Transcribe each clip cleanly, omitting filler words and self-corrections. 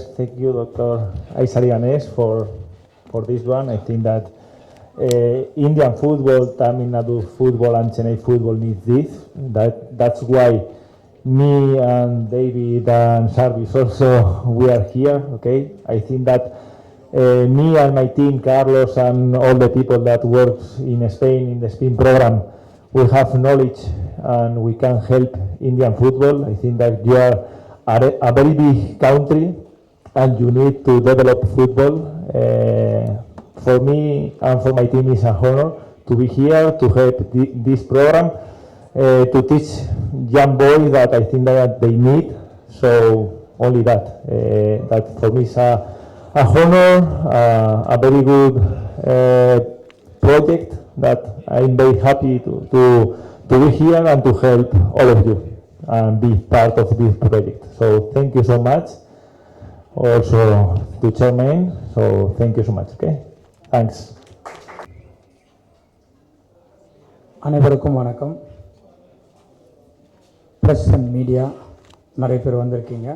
First, thank you, Dr. Aizarianes, for this one. I think that Indian football, Tamil Nadu football, and Chennai football needs this. That's why me and David and Sarvis also we are here. Okay, I think that me and my team, Carlos, and all the people that works in Spain in the Spain program, we have knowledge and we can help Indian football. I think that you are a very big country and you need to develop football. For me and for my team, it's a honor to be here to help this program, to teach young boys that I think that they need. So only that. That for me is a honor, a very good project that I'm very happy to be here and to help all of you and be part of this project. So thank you so much. Also to Chairman, so thank you so much. Okay, thanks. அனைவருக்கும் வணக்கம். Press and media நிறைய பேர் வந்திருக்கீங்க,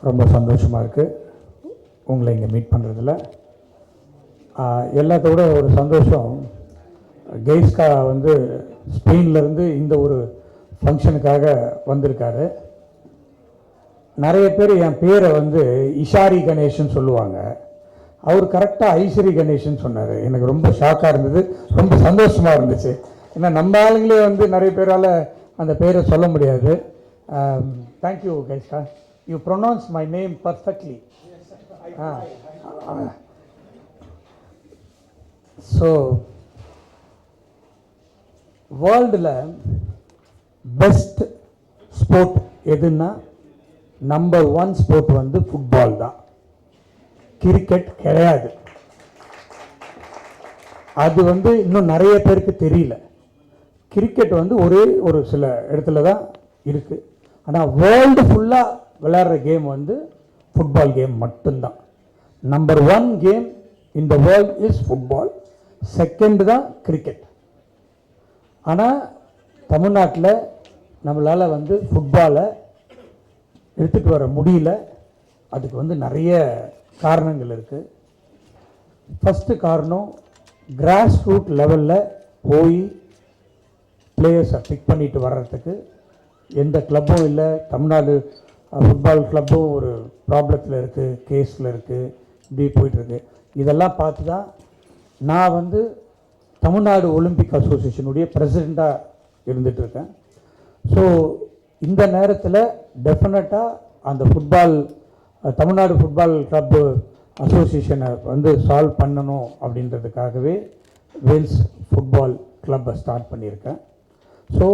ரொம்ப சந்தோஷமாக இருக்குது உங்களை இங்கே மீட் பண்ணுறதுல. எல்லாத்தோட ஒரு சந்தோஷம், கெய்ஸ்கா வந்து ஸ்பெயின்லேருந்து இந்த ஒரு ஃபங்க்ஷனுக்காக வந்திருக்காரு. நிறைய பேர் என் பேரை வந்து இஷாரி கணேஷன் சொல்லுவாங்க, அவர் கரெக்டாக ஐஸ்வரி கணேஷன் சொன்னார். எனக்கு ரொம்ப ஷாக்காக இருந்தது, ரொம்ப சந்தோஷமாக இருந்துச்சு. ஏன்னா நம்ம ஆளுங்களே வந்து நிறைய பேரால் அந்த பேரை சொல்ல முடியாது. தேங்க்யூ கைஸ்கா, you pronounce my name perfectly. So வேர்ல்டில் பெஸ்ட் ஸ்போர்ட் எதுன்னா நம்பர் 1 ஸ்போர்ட் வந்து ஃபுட்பால் தான், கிரிக்கெட் கிடையாது. அது வந்து இன்னும் நிறைய பேருக்கு தெரியல. கிரிக்கெட் வந்து ஒரு சில இடத்துல தான் இருக்குது. ஆனால் வேர்ல்டு ஃபுல்லாக விளையாடுற கேம் வந்து ஃபுட்பால் கேம் மட்டும்தான். Number 1 game in the world is football, second தான் கிரிக்கெட். ஆனால் தமிழ்நாட்டில் நம்மளால் வந்து ஃபுட்பாலை எடுத்துகிட்டு வர முடியல. அதுக்கு வந்து நிறைய காரணங்கள் இருக்குது. ஃபஸ்ட்டு காரணம், கிராஸ் ரூட் லெவலில் போய் பிளேயர்ஸை பிக் பண்ணிட்டு வர்றதுக்கு எந்த கிளப்பும் இல்லை. தமிழ்நாடு ஃபுட்பால் கிளப்பும் ஒரு ப்ராப்ளத்தில் இருக்குது, கேஸில் இருக்குது, இப்படி போயிட்டுருக்கு. இதெல்லாம் பார்த்து தான் நான் வந்து தமிழ்நாடு ஒலிம்பிக் அசோசியேஷனுடைய பிரசிடெண்ட்டாக இருந்துகிட்ருக்கேன். ஸோ இந்த நேரத்தில் டெஃபினட்டாக அந்த ஃபுட்பால் தமிழ்நாடு ஃபுட்பால் கிளப்பு அசோசியேஷனை வந்து சால்வ் பண்ணணும் அப்படின்றதுக்காகவே வேல்ஸ் ஃபுட்பால் கிளப்பை ஸ்டார்ட் பண்ணியிருக்கேன். ஸோ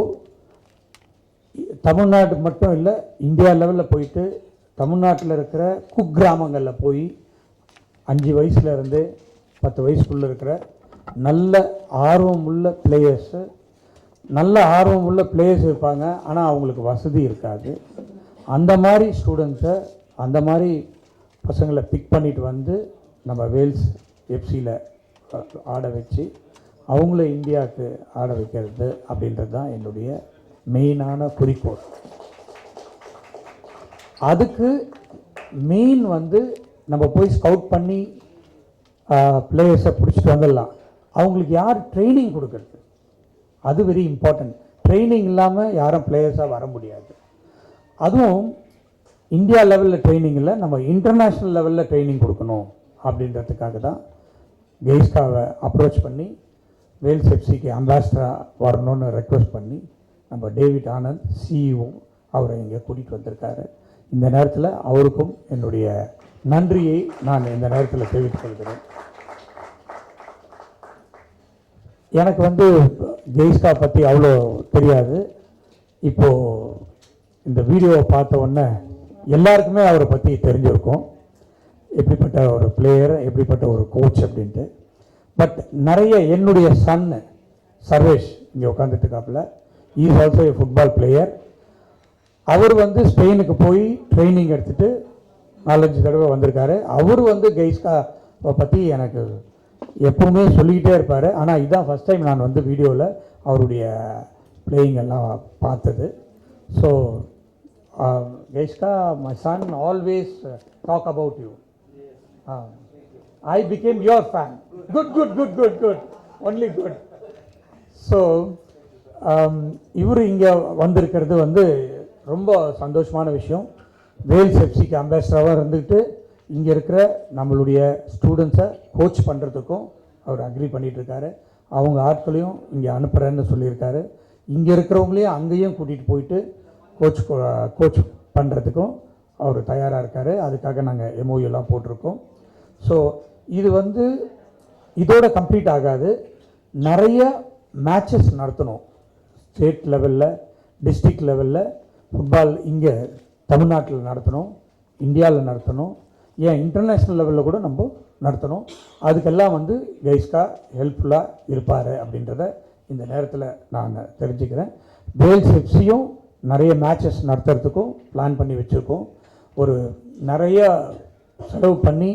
தமிழ்நாடு மட்டும் இல்லை, இந்தியா லெவலில் போயிட்டு தமிழ்நாட்டில் இருக்கிற குக்கிராமங்களில் போய் 5 வயசுலேருந்து 10 வயசுக்குள்ளே இருக்கிற நல்ல ஆர்வமுள்ள பிளேயர்ஸு, நல்ல ஆர்வமுள்ள பிளேயர்ஸ் இருப்பாங்க, ஆனால் அவங்களுக்கு வசதி இருக்காது. அந்த மாதிரி ஸ்டூடெண்ட்ஸை, அந்த மாதிரி பசங்களை பிக் பண்ணிட்டு வந்து நம்ம வேல்ஸ் எஃப்சியில் ஆட வச்சு அவங்கள இந்தியாவுக்கு ஆட வைக்கிறது அப்படின்றது தான் என்னுடைய மெயினான குறிக்கோள். அதுக்கு மெயின் வந்து நம்ம போய் ஸ்கவுட் பண்ணி பிளேயர்ஸை பிடிச்சிட்டு வந்துடலாம். அவங்களுக்கு யார் ட்ரைனிங் கொடுக்கறது, அது வெரி இம்பார்ட்டன்ட். ட்ரைனிங் இல்லாமல் யாரும் பிளேயர்ஸாக வர முடியாது. அதுவும் இந்தியா லெவலில் ட்ரைனிங் இல்லை, நம்ம இன்டர்நேஷ்னல் லெவலில் ட்ரைனிங் கொடுக்கணும் அப்படின்றதுக்காக தான் கெய்ஸ்காவை அப்ரோச் பண்ணி வேல்ஸ் எஃப்சிக்கு அம்பாசிடராக வரணும்னு ரெக்வஸ்ட் பண்ணி நம்ம டேவிட் ஆனந்த் சிஇஓ அவரை இங்கே கூட்டிகிட்டு வந்திருக்காரு. இந்த நேரத்தில் அவருக்கும் என்னுடைய நன்றியை நான் இந்த நேரத்தில் தெரிவித்துக் கொள்கிறேன். எனக்கு வந்து கெய்ஸ்கா பற்றி அவ்வளோ தெரியாது. இப்போது இந்த வீடியோவை பார்த்த உடனே எல்லாருக்குமே அவரை பற்றி தெரிஞ்சிருக்கும், எப்படிப்பட்ட ஒரு பிளேயர், எப்படிப்பட்ட ஒரு கோச் அப்படின்ட்டு. பட் நிறைய என்னுடைய சன்னு சர்வேஷ் இங்கே உட்காந்துட்டு இருக்காப்புல, is also a football player. அவர் வந்து ஸ்பெயினுக்கு போய் ட்ரைனிங் எடுத்துகிட்டு 4-5 தடவை வந்திருக்காரு. அவர் வந்து கெய்ஸ்காவை பற்றி எனக்கு எப்பவுமே சொல்லிக்கிட்டே இருப்பார். ஆனால் இதுதான் ஃபஸ்ட் டைம் நான் வந்து வீடியோவில் அவருடைய பிளேயிங் எல்லாம் பார்த்தது. So Geishka, my son always talk about you. I became your fan. Good. Only good. So இவர் இங்கே வந்திருக்கிறது வந்து ரொம்ப சந்தோஷமான விஷயம். வேல்ஸ் எஃப்சிக்கு அம்பாசிடராக இருந்துக்கிட்டு இங்கே இருக்கிற நம்மளுடைய ஸ்டூடெண்ட்ஸை கோச் பண்ணுறதுக்கும் அவர் அக்ரி பண்ணிகிட்ருக்காரு. அவங்க ஆட்களையும் இங்கே அனுப்புகிறேன்னு சொல்லியிருக்காரு. இங்கே இருக்கிறவங்களையும் அங்கேயும் கூட்டிகிட்டு போயிட்டு கோச் பண்ணுறதுக்கும் அவர் தயாராக இருக்கார். அதுக்காக நாங்கள் எம்ஓயூலாம் போட்டிருக்கோம். ஸோ இது வந்து இதோட கம்ப்ளீட் ஆகாது. நிறைய மேட்சஸ் நடத்தணும். ஸ்டேட் லெவலில், டிஸ்ட்ரிக்ட் லெவலில் ஃபுட்பால் இங்கே தமிழ்நாட்டில் நடத்தணும், இந்தியாவில் நடத்தணும், ஏன் இன்டர்நேஷ்னல் லெவலில் கூட நம்ம நடத்தணும். அதுக்கெல்லாம் வந்து கெய்ஸ்கா ஹெல்ப்ஃபுல்லாக இருப்பார் அப்படின்றத இந்த நேரத்தில் நான் தெரிஞ்சுக்கிறேன். வேல்ஸ் எஃப்சியும் நிறைய மேட்சஸ் நடத்துறதுக்கும் பிளான் பண்ணி வச்சுருக்கோம். ஒரு நிறைய செலவு பண்ணி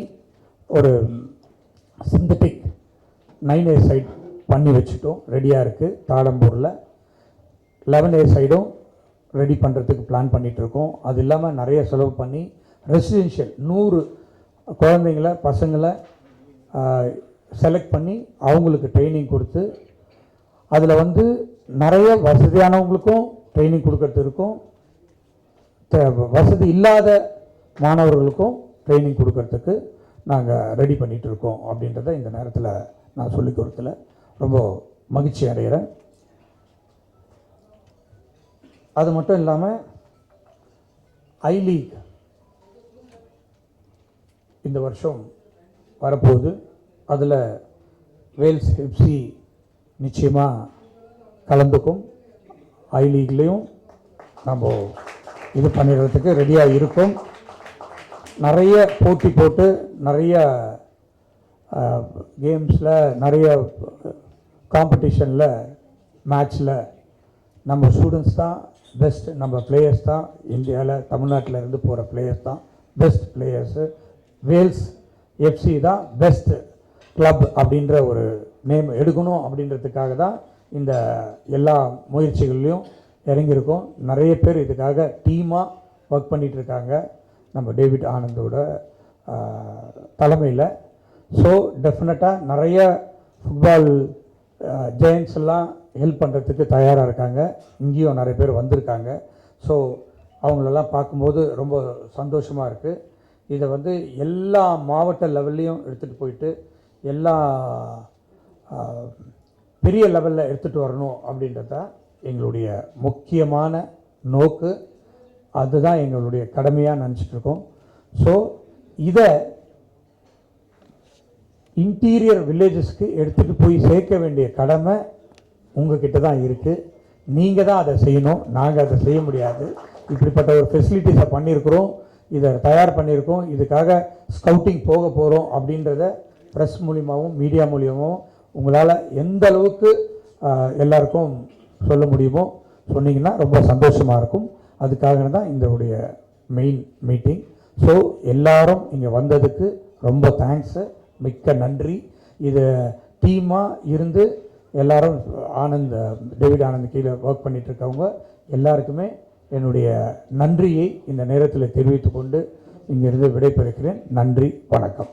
ஒரு சிந்தட்டிக் 9A சைட் பண்ணி வச்சுட்டோம், ரெடியாக இருக்குது. தாளம்பூரில் 11A சைடும் ரெடி பண்ணுறதுக்கு பிளான் பண்ணிகிட்ருக்கோம். அது இல்லாமல் நிறைய செலவு பண்ணி ரெசிடென்ஷியல் 100 குழந்தைங்களை பசங்களை செலக்ட் பண்ணி அவங்களுக்கு ட்ரைனிங் கொடுத்து அதில் வந்து நிறைய வசதியானவங்களுக்கும் ட்ரைனிங் கொடுக்கறது இருக்கும், வசதி இல்லாத மாணவர்களுக்கும் ட்ரைனிங் கொடுக்கறதுக்கு நாங்கள் ரெடி பண்ணிகிட்ருக்கோம் அப்படின்றத இந்த நேரத்தில் நான் சொல்லிக் கொடுத்துல ரொம்ப மகிழ்ச்சி அடைகிறேன். அது மட்டும் இல்லாமல் ஐ லீக் இந்த வருஷம் வரப்போகுது. அதில் வேல்ஸ் எஃப்சி நிச்சயமாக கலந்துக்கும். ஐ லீக்லேயும் நம்ம இது பண்ணிடுறதுக்கு ரெடியாக இருக்கும். நிறைய போட்டி போட்டு நிறைய கேம்ஸில் நிறைய காம்படிஷனில் மேட்ச்சில் நம்ம ஸ்டூடெண்ட்ஸ் தான் பெஸ்ட், நம்ம பிளேயர்ஸ் தான் இந்தியாவில் தமிழ்நாட்டில் இருந்து போகிற பிளேயர்ஸ் தான் பெஸ்ட் பிளேயர்ஸு. வேல்ஸ் எஃப்சி தான் பெஸ்ட் கிளப் அப்படின்ற ஒரு நேம் எடுக்கணும் அப்படின்றதுக்காக தான் இந்த எல்லா முயற்சிகள்லையும் இறங்கியிருக்கோம். நிறைய பேர் இதுக்காக டீமாக ஒர்க் பண்ணிகிட்ருக்காங்க நம்ம டேவிட் ஆனந்தோட தலைமையில். ஸோ டெஃபினட்டாக நிறைய ஃபுட்பால் ஜெயன்ஸ் எல்லாம் ஹெல்ப் பண்ணுறதுக்கு தயாராக இருக்காங்க. இங்கேயும் நிறைய பேர் வந்திருக்காங்க. ஸோ அவங்களெல்லாம் பார்க்கும்போது ரொம்ப சந்தோஷமாக இருக்குது. இதை வந்து எல்லா மாவட்ட லெவல்லையும் எடுத்துகிட்டு போயிட்டு எல்லா பெரிய லெவலில் எடுத்துகிட்டு வரணும் அப்படின்றத எங்களுடைய முக்கியமான நோக்கு. அதுதான் எங்களுடைய கடமையாக நினச்சிட்ருக்கோம். ஸோ இதை இன்டீரியர் வில்லேஜஸ்க்கு எடுத்துகிட்டு போய் சேர்க்க வேண்டிய கடமை உங்ககிட்ட தான் இருக்குது. நீங்கள் தான் அதை செய்யணும், நாங்கள் அதை செய்ய முடியாது. இப்படிப்பட்ட ஒரு ஃபெசிலிட்டிஸை பண்ணியிருக்கிறோம், இதை தயார் பண்ணியிருக்கோம், இதுக்காக ஸ்கவுட்டிங் போக போகிறோம் அப்படின்றத ப்ரெஸ் மூலியமாகவும் மீடியா மூலியமாகவும் உங்களால் எந்த அளவுக்கு எல்லாருக்கும் சொல்ல முடியுமோ சொன்னீங்கன்னா ரொம்ப சந்தோஷமாக இருக்கும். அதுக்காக தான் இதனுடைய மெயின் மீட்டிங். ஸோ எல்லாரும் இங்கே வந்ததுக்கு ரொம்ப தேங்க்ஸு, மிக்க நன்றி. இது டீமாக இருந்து எல்லாரும் டேவிட் ஆனந்த் கீழே ஒர்க் பண்ணிகிட்ருக்கவங்க எல்லாருக்குமே என்னுடைய நன்றியை இந்த நேரத்தில் தெரிவித்துக்கொண்டு இங்கிருந்து விடைபெறுகிறேன். நன்றி, வணக்கம்.